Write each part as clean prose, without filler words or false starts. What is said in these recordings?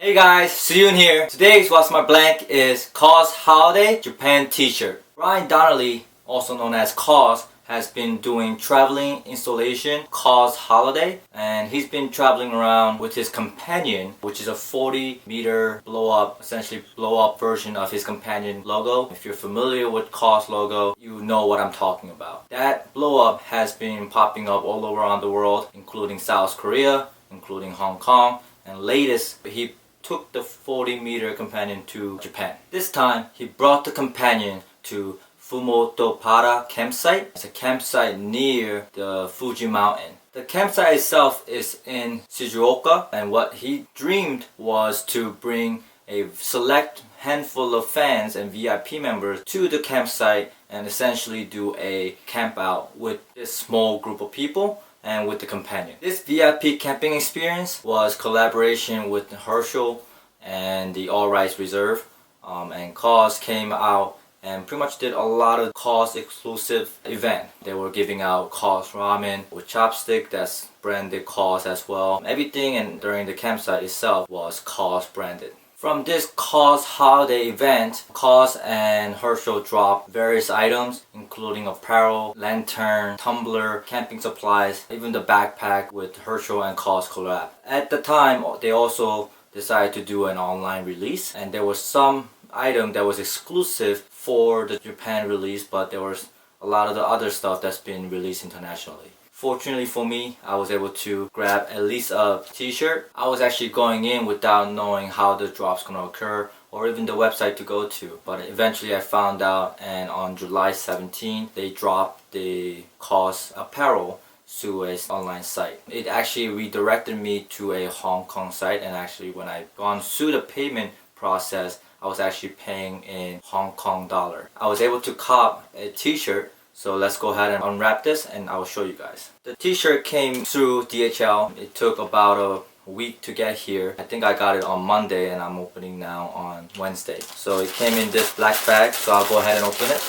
Hey guys, SUYOON here. Today's What's My Blank is Kaws Holiday Japan t-shirt. Ryan Donnelly, also known as Kaws, has been doing traveling installation Kaws Holiday, and he's been traveling around with his companion, which is a 40-meter blow-up, essentially blow-up version of his companion logo. If you're familiar with Kaws logo, you know what I'm talking about. That blow-up has been popping up all over around the world, including South Korea, including Hong Kong, and latest, he took the 40-meter companion to Japan. This time, he brought the companion to Fumotopara campsite. It's a campsite near the Fuji mountain. The campsite itself is in Shizuoka, and what he dreamed was to bring a select handful of fans and VIP members to the campsite and essentially do a camp out with this small group of people and with the companion. This VIP camping experience was collaboration with Herschel and the All Rights Reserve, and Kaws came out and pretty much did a lot of Kaws exclusive event. They were giving out Kaws ramen with chopstick that's branded Kaws as well. Everything and during the campsite itself was Kaws branded. From this Kaws holiday event, Kaws and Herschel dropped various items including apparel, lantern, tumbler, camping supplies, even the backpack with Herschel and Kaws collab. At the time, they also decided to do an online release, and there was some item that was exclusive for the Japan release, but there was a lot of the other stuff that's been released internationally. Fortunately for me, I was able to grab at least a t-shirt. I was actually going in without knowing how the drop's gonna occur or even the website to go to. But eventually I found out, and on July 17th, they dropped the Kaws apparel to an online site. It actually redirected me to a Hong Kong site, and actually when I gone through the payment process, I was actually paying in Hong Kong dollar. I was able to cop a t-shirt. So let's go ahead and unwrap this and I will show you guys. The t-shirt came through DHL. It took about a week to get here. I think I got it on Monday and I'm opening now on Wednesday. So it came in this black bag, so I'll go ahead and open it.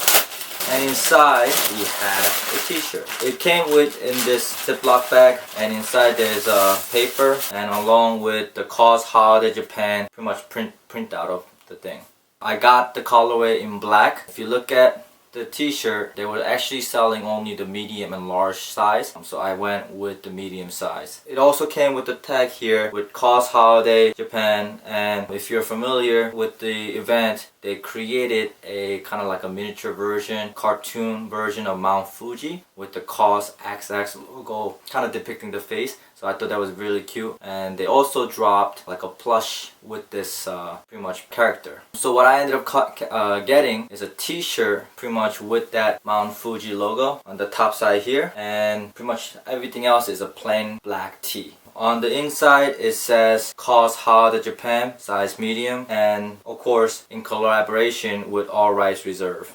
And inside we have a t-shirt. It came in this Ziploc bag, and inside there's a paper and along with the Kaws Holiday Japan pretty much print out of the thing. I got the colorway in black. If you look at the t-shirt, they were actually selling only the medium and large size, so I went with the medium size. It also came with the tag here with Kaws Holiday Japan, and if you're familiar with the event, they created a kind of like a miniature version, cartoon version of Mount Fuji with the Kaws XX logo kind of depicting the face. So I thought that was really cute, and they also dropped like a plush with this pretty much character. So what I ended up getting is a t-shirt pretty much with that Mount Fuji logo on the top side here, and pretty much everything else is a plain black tee. On the inside it says Kaws Holiday Japan, size medium, and of course in collaboration with All Rights Reserve.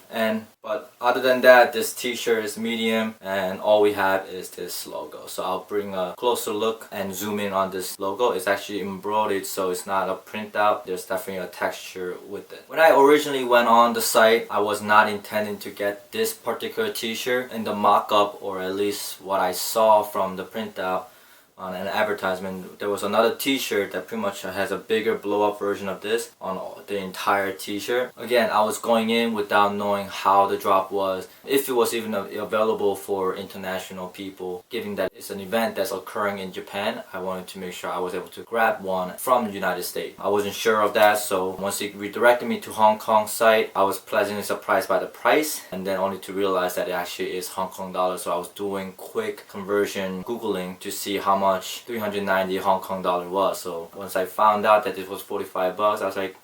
But other than that, this t-shirt is medium and all we have is this logo. So I'll bring a closer look and zoom in on this logo. It's actually embroidered, so it's not a printout. There's definitely a texture with it. When I originally went on the site, I was not intending to get this particular t-shirt. In the mock-up, or at least what I saw from the printout on an advertisement, there was another t-shirt that pretty much has a bigger blow-up version of this on the entire t-shirt. Again, I was going in without knowing how the drop was, if it was even available for international people. Given that it's an event that's occurring in Japan, I wanted to make sure I was able to grab one from the United States. I wasn't sure of that, so once it redirected me to Hong Kong site, I was pleasantly surprised by the price, and then only to realize that it actually is Hong Kong dollars. So I was doing quick conversion Googling to see how much 390 Hong Kong dollar was. So once I found out that it was 45 bucks, I was like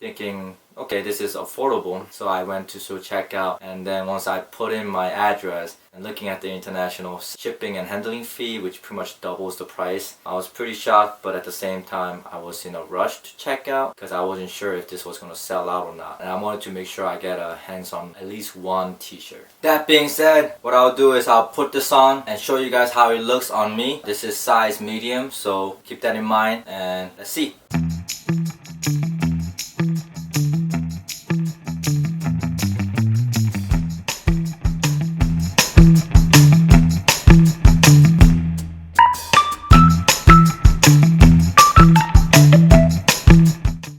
thinking, okay, this is affordable. So I went to checkout, and then once I put in my address and looking at the international shipping and handling fee, which pretty much doubles the price, I was pretty shocked, but at the same time I was in a rush to check out because I wasn't sure if this was going to sell out or not, and I wanted to make sure I get a hands on at least one t-shirt. That being said, what I'll do is I'll put this on and show you guys how it looks on me. This is size medium, so keep that in mind and let's see.